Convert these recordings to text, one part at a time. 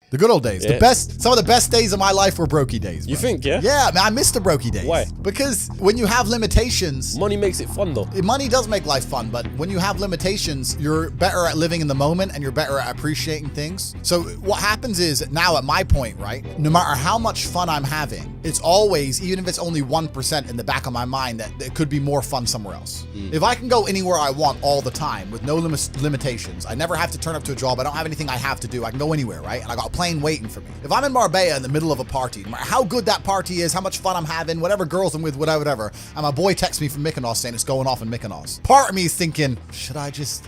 The good old days. Yeah. Some of the best days of my life were Brokie days, bro. You think, yeah? Yeah, man, I miss the Brokie days. Why? Because when you have limitations, Money makes it fun, though. money does make life fun, but when you have limitations, you're better at living in the moment and you're better at appreciating things. So what happens is now at my point, right, no matter how much fun I'm having, it's always, even if it's only 1% in the back of my mind, that it could be more fun somewhere else. If I can go anywhere I want all the time with no limitations, I never have to turn up to a job, I don't have anything I have to do, I can go anywhere, right? And I got a plane waiting for me. If I'm in Marbella in the middle of a party, no matter how good that party is, how much fun I'm having, whatever girls I'm with, whatever, and my boy texts me from Mykonos saying it's going off in Mykonos. Part of me is thinking, should I just,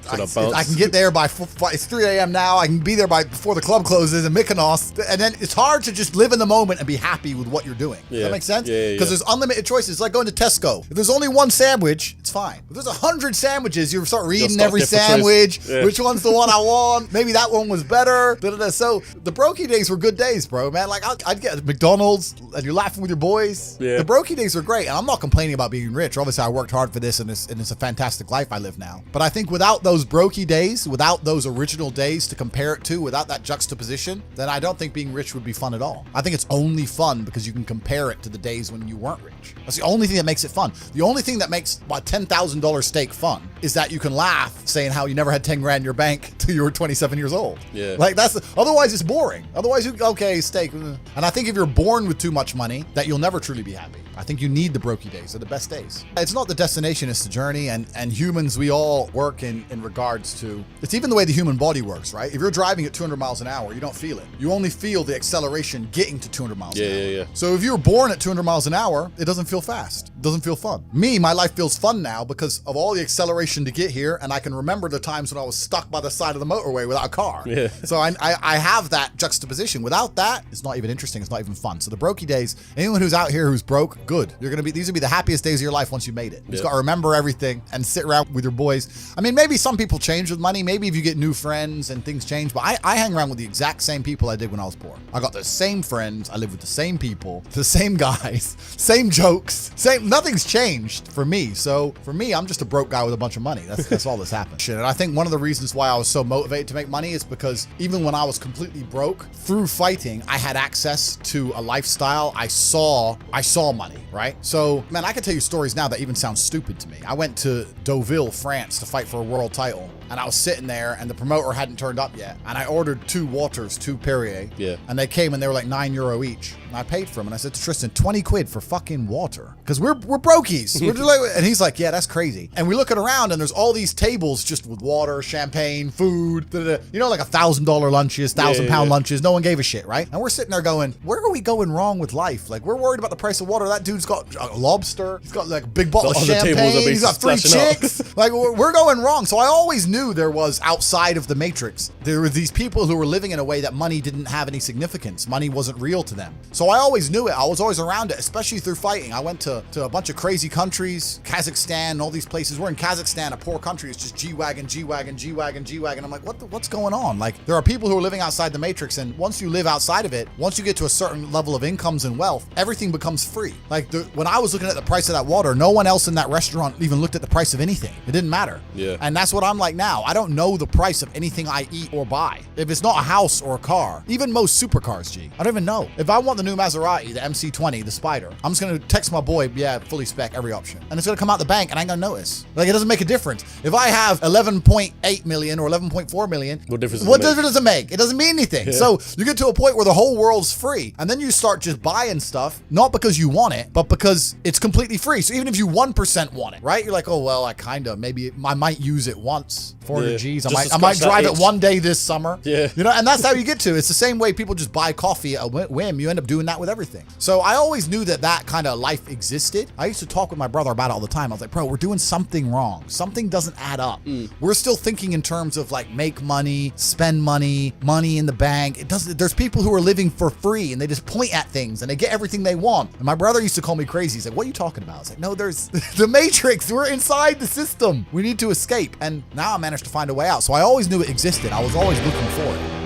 I can get there by, it's 3 a.m. now, I can be there before the club closes in Mykonos, and then it's hard to just live in the moment and be happy with what you're doing. Does that make sense? Yeah. Because there's unlimited choices. It's like going to Tesco. If there's only one sandwich, it's fine. If there's 100 sandwiches, you start reading every sandwich, which one's the one I want, maybe that one was better. So the Brokie days were good days, bro, man. Like I'd get McDonald's and you're laughing with your boys. The Brokie days were great, and I'm not complaining about being rich. Obviously, I worked hard for this, and it's a fantastic life I live now. But I think without those Brokie days, without those original days to compare it to, without that juxtaposition, then I don't think being rich would be fun at all. I think it's only fun because you can compare it to the days when you weren't rich. That's the only thing that makes it fun. The only thing that makes a $10,000 steak fun is that you can laugh saying how you never had 10 grand in your bank till you were 27 years old. Yeah. Like otherwise it's boring. Otherwise, okay, steak. And I think if you're born with too much money, that you'll never truly be happy. I think you need the Brokie days. They're the best days. It's not the destination, it's the journey. And humans, we all work in regards to, it's even the way the human body works, right? If you're driving at 200 miles an hour, you don't feel it. You only feel the acceleration getting to 200 miles an hour. Yeah. So if you're born at 200 miles an hour, it doesn't feel fast. It doesn't feel fun. My life feels fun now because of all the acceleration to get here. And I can remember the times when I was stuck by the side of the motorway without a car. Yeah. So I have that juxtaposition. Without that, it's not even interesting. It's not even fun. So the Brokie days, anyone who's out here who's broke, good. These will be the happiest days of your life once you made it. You just got to remember everything and sit around with your boys. I mean, maybe some people change with money. Maybe if you get new friends and things change, but I hang around with the exact same people I did when I was poor. I got the same friends. I live with the same people, the same guys, same jokes, nothing's changed for me. So for me, I'm just a broke guy with a bunch of money. That's all that's happened. And I think one of the reasons why I was so motivated to make money is because even when I was completely broke, through fighting, I had access to a lifestyle. I saw money, right? So, man, I can tell you stories now that even sound stupid to me. I went to Deauville, France to fight for a world title. And I was sitting there and the promoter hadn't turned up yet. And I ordered 2 waters, 2 Perrier. Yeah. And they came and they were like €9 each. And I paid for them. And I said to Tristan, 20 quid for fucking water. Because we're brokies. We're just like, and he's like, yeah, that's crazy. And we're looking around and there's all these tables just with water, champagne, food, you know, like $1,000 lunches, £1,000 lunches. No one gave a shit, right? And we're sitting there going, where are we going wrong with life? Like, we're worried about the price of water. That dude's got a lobster. He's got like a big bottle of champagne. He's got 3 chicks. Like, we're going wrong. So I always knew there was outside of the matrix. There were these people who were living in a way that money didn't have any significance. Money wasn't real to them. So I always knew it. I was always around it, especially through fighting. I went to a bunch of crazy countries, Kazakhstan, all these places. We're in Kazakhstan, a poor country. It's just G-Wagon, G-Wagon, G-Wagon, G-Wagon. I'm like, what's going on? Like, there are people who are living outside the matrix, and once you live outside of it, once you get to a certain level of incomes and wealth, everything becomes free. Like, when I was looking at the price of that water, no one else in that restaurant even looked at the price of anything. It didn't matter. Yeah. And that's what I'm like now. I don't know the price of anything I eat or buy. If it's not a house or a car, even most supercars, G, I don't even know. If I want the new Maserati, the MC20, the Spider, I'm just gonna text my boy, yeah, fully spec, every option. And it's gonna come out the bank and I ain't gonna notice. Like, it doesn't make a difference. If I have 11.8 million or 11.4 million, what difference does it make? It doesn't mean anything. Yeah. So you get to a point where the whole world's free, and then you start just buying stuff, not because you want it, but because it's completely free. So even if you 1% want it, right? You're like, oh, well, maybe I might use it once, 400 G's. I might drive it one day this summer. Yeah. You know, and that's how you get to. It's the same way people just buy coffee at a whim. You end up doing that with everything. So I always knew that kind of life existed. I used to talk with my brother about it all the time. I was like, bro, we're doing something wrong. Something doesn't add up. We're still thinking in terms of like make money, spend money, money in the bank. There's people who are living for free and they just point at things and they get everything they want. And my brother used to call me crazy. He's like, what are you talking about? I was like, no, there's the matrix. We're inside the system. We need to escape. And now I managed to find a way out. So I always knew it existed. I was always looking for it.